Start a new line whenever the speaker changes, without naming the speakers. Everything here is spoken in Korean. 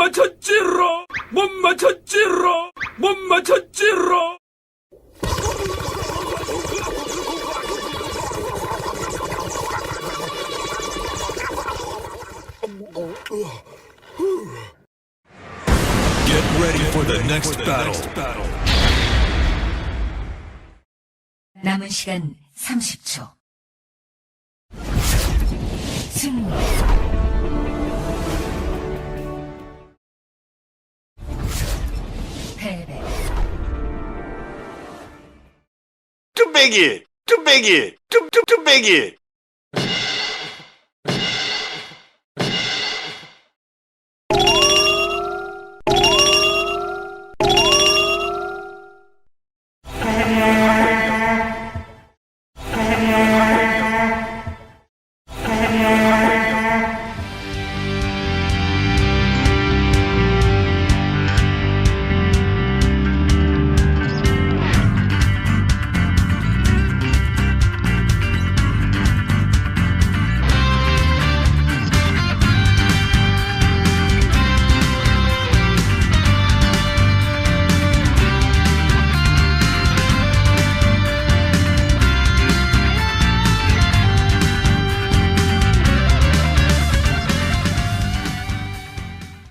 맞췄지로! 못 맞췄지로! 못 맞췄지로!
Get ready for the next battle.
남은 시간 30초. 승리. 패배.
뚝배기, 뚝배기, 뚝배기.